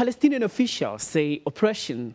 Palestinian officials say oppression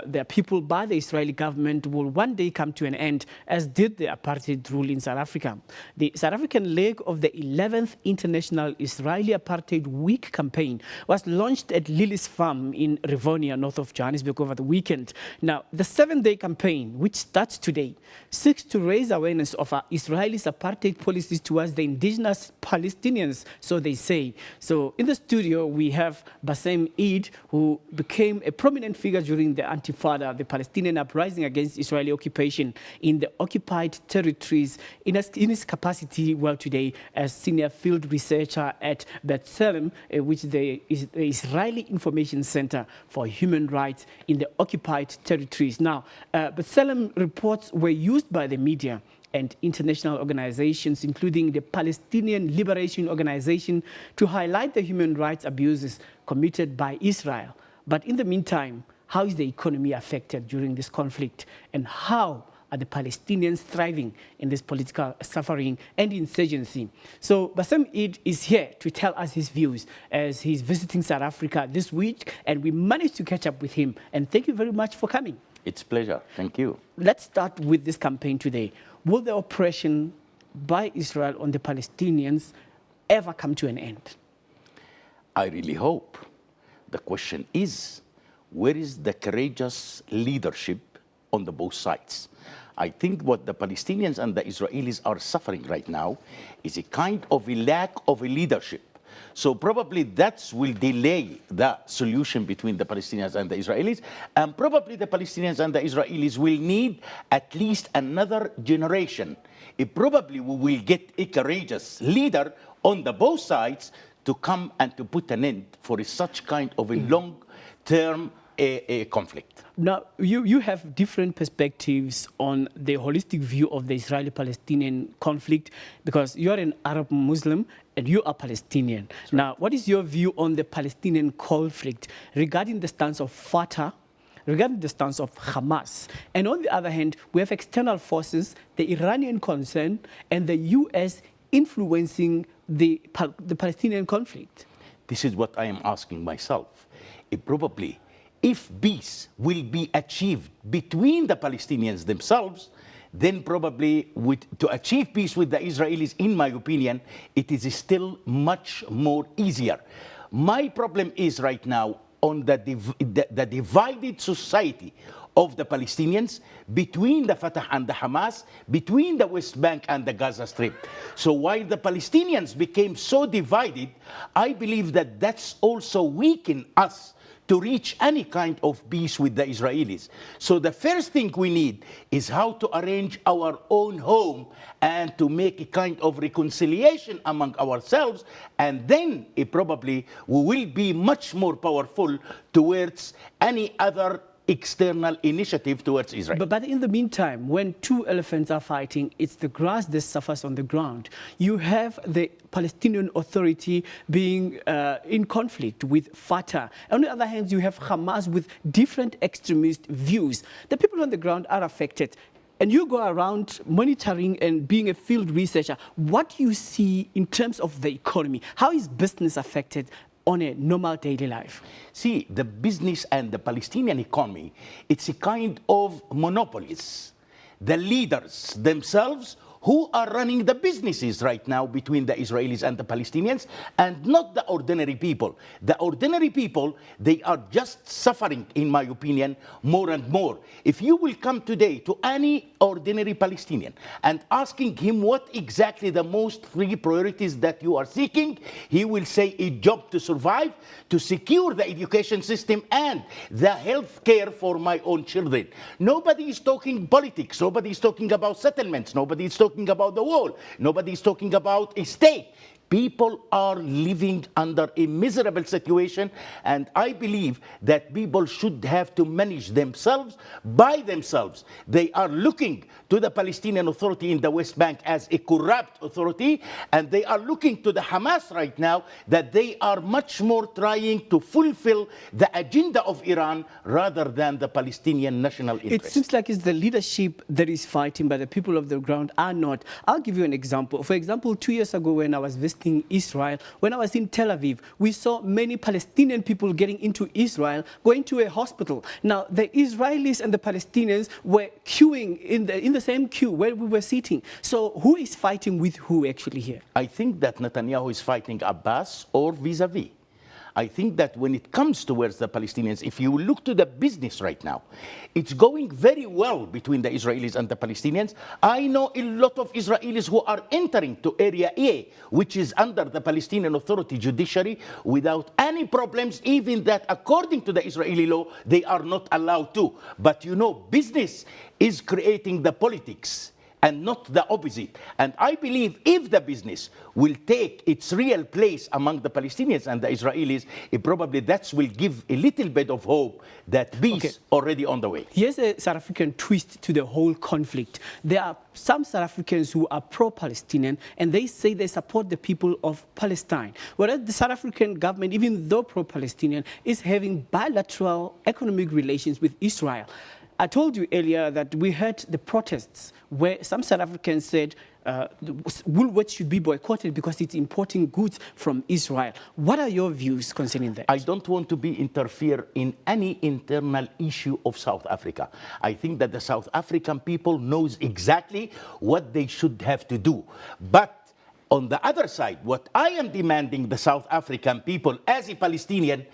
their people by the Israeli government will one day come to an end, as did the apartheid rule in South Africa. The South African leg of the 11th International Israeli Apartheid Week campaign was launched at Liliesleaf Farm in Rivonia, north of Johannesburg, over the weekend. Now, the 7-day campaign, which starts today, seeks to raise awareness of Israel's apartheid policies towards the indigenous Palestinians, so they say. So in the studio, we have Bassem Eid, who became a prominent figure during the Intifada, the Palestinian uprising against Israeli occupation in the occupied territories, in his capacity, well, today as senior field researcher at Bassem, which is the Israeli Information Center for Human Rights in the occupied territories. Now, Bassem reports were used by the media and international organizations, including the Palestinian Liberation Organization, to highlight the human rights abuses committed by Israel. But in the meantime, how is the economy affected during this conflict? And how are the Palestinians thriving in this political suffering and insurgency? So Bassem Eid is here to tell us his views as he's visiting South Africa this week, and we managed to catch up with him. And thank you very much for coming. It's a pleasure. Thank you. Let's start with this campaign today. Will the oppression by Israel on the Palestinians ever come to an end? I really hope. The question is, where is the courageous leadership on the both sides? I think what the Palestinians and the Israelis are suffering right now is a kind of a lack of a leadership. So probably that will delay the solution between the Palestinians and the Israelis. And probably the Palestinians and the Israelis will need at least another generation. Probably we will get a courageous leader on the both sides to come and to put an end for such kind of a long-term conflict. Now, you have different perspectives on the holistic view of the Israeli-Palestinian conflict, because you're an Arab Muslim and you are Palestinian. Right. Now, what is your view on the Palestinian conflict regarding the stance of Fatah, regarding the stance of Hamas? And on the other hand, we have external forces, the Iranian concern, and the U.S. influencing the Palestinian conflict. This is what I am asking myself. Probably, if peace will be achieved between the Palestinians themselves, then probably to achieve peace with the Israelis, in my opinion, it is still much more easier. My problem is right now on the divided society of the Palestinians, between the Fatah and the Hamas, between the West Bank and the Gaza Strip. So while the Palestinians became so divided, I believe that that's also weakened us to reach any kind of peace with the Israelis. So the first thing we need is how to arrange our own home and to make a kind of reconciliation among ourselves, and then probably we will be much more powerful towards any other external initiative towards Israel. But in the meantime, when two elephants are fighting, it's the grass that suffers on the ground. You have the Palestinian Authority being in conflict with Fatah. On the other hand, you have Hamas with different extremist views. The people on the ground are affected. And you go around monitoring and being a field researcher. What do you see in terms of the economy? How is business affected on a normal daily life? See, the business and the Palestinian economy, it's a kind of monopolies. The leaders themselves who are running the businesses right now between the Israelis and the Palestinians, and not the ordinary people. The ordinary people, they are just suffering, in my opinion, more and more. If you will come today to any ordinary Palestinian and asking him what exactly the most three priorities that you are seeking, he will say a job to survive, to secure the education system, and the health care for my own children. Nobody is talking politics. Nobody is talking about settlements. Nobody is talking about the wall. Nobody is talking about a state. People are living under a miserable situation, and I believe that people should have to manage themselves by themselves. They are looking to the Palestinian Authority in the West Bank as a corrupt authority, and they are looking to the Hamas right now that they are much more trying to fulfill the agenda of Iran rather than the Palestinian national interest. It seems like it's the leadership that is fighting, but the people of the ground are not. I'll give you an example. For example, 2 years ago when I was visiting visiting Israel, when I was in Tel Aviv, we saw many Palestinian people getting into Israel, going to a hospital. Now, the Israelis and the Palestinians were queuing in the same queue where we were sitting. So who is fighting with who actually here? I think that Netanyahu is fighting Abbas or vis-a-vis. I think that when it comes towards the Palestinians, if you look to the business right now, it's going very well between the Israelis and the Palestinians. I know a lot of Israelis who are entering to Area A, which is under the Palestinian Authority judiciary, without any problems, even that according to the Israeli law, they are not allowed to. But you know, business is creating the politics, and not the opposite. And I believe if the business will take its real place among the Palestinians and the Israelis, probably that will give a little bit of hope that peace already on the way. Here's a South African twist to the whole conflict. There are some South Africans who are pro-Palestinian, and they say they support the people of Palestine. Whereas the South African government, even though pro-Palestinian, is having bilateral economic relations with Israel. I told you earlier that we heard the protests where some South Africans said Woolworths should be boycotted because it's importing goods from Israel. What are your views concerning that? I don't want to be interfere in any internal issue of South Africa. I think that the South African people knows exactly what they should have to do. But on the other side, what I am demanding the South African people as a Palestinian,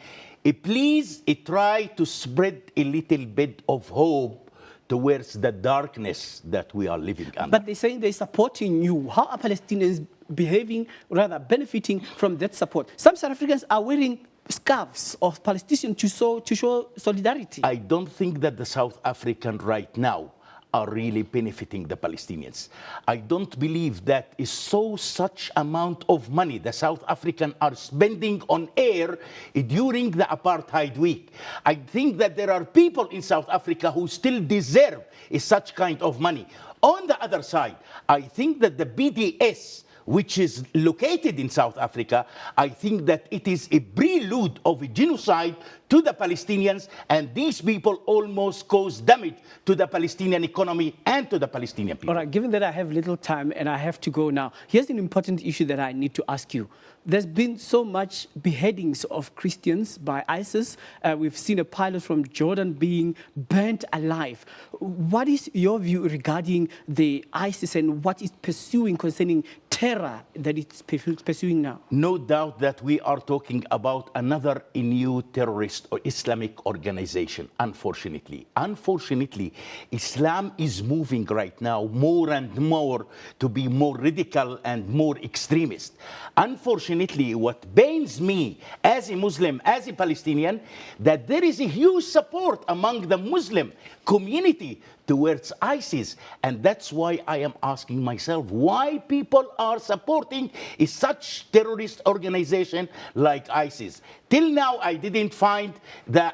please try to spread a little bit of hope towards the darkness that we are living under. But they're saying they're supporting you. How are Palestinians behaving, rather benefiting from that support? Some South Africans are wearing scarves of Palestinians to show solidarity. I don't think that the South African right now are really benefiting the Palestinians. I don't believe that is such amount of money the South African are spending on air during the apartheid week. I think that there are people in South Africa who still deserve such kind of money. On the other side, I think that the BDS, which is located in South Africa, I think that it is a prelude of a genocide to the Palestinians, and these people almost cause damage to the Palestinian economy and to the Palestinian people. All right, given that I have little time and I have to go now, here's an important issue that I need to ask you. There's been so much beheadings of Christians by ISIS. We've seen a pilot from Jordan being burnt alive. What is your view regarding the ISIS and what it's pursuing concerning terror that it's pursuing now? No doubt that we are talking about another new terrorist or Islamic organization, unfortunately. Unfortunately, Islam is moving right now more and more to be more radical and more extremist. Unfortunately, what pains me as a Muslim, as a Palestinian, that there is a huge support among the Muslim community towards ISIS. And that's why I am asking myself why people are supporting such terrorist organization like ISIS. Till now, I didn't find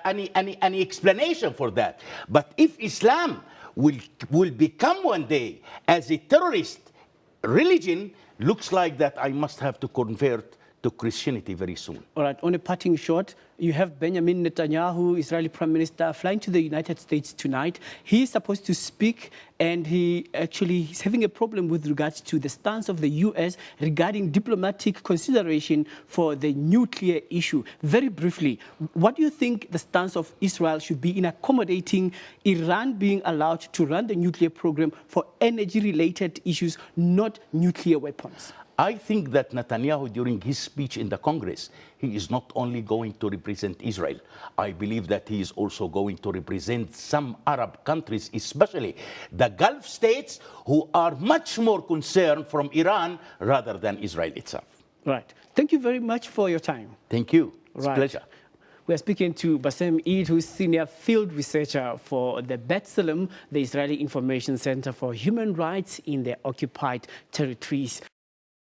any explanation for that. But if Islam will become one day as a terrorist religion, looks like that I must have to convert to Christianity very soon. All right, on a parting shot, you have Benjamin Netanyahu, Israeli Prime Minister, flying to the United States tonight. He's supposed to speak, and he actually is having a problem with regards to the stance of the U.S. regarding diplomatic consideration for the nuclear issue. Very briefly, what do you think the stance of Israel should be in accommodating Iran being allowed to run the nuclear program for energy-related issues, not nuclear weapons? I think that Netanyahu, during his speech in the Congress, he is not only going to represent Israel. I believe that he is also going to represent some Arab countries, especially the Gulf states, who are much more concerned from Iran rather than Israel itself. Right. Thank you very much for your time. Thank you. It's a pleasure. We are speaking to Bassem Eid, who is Senior Field Researcher for the B'Tselem, the Israeli Information Center for Human Rights in the Occupied Territories.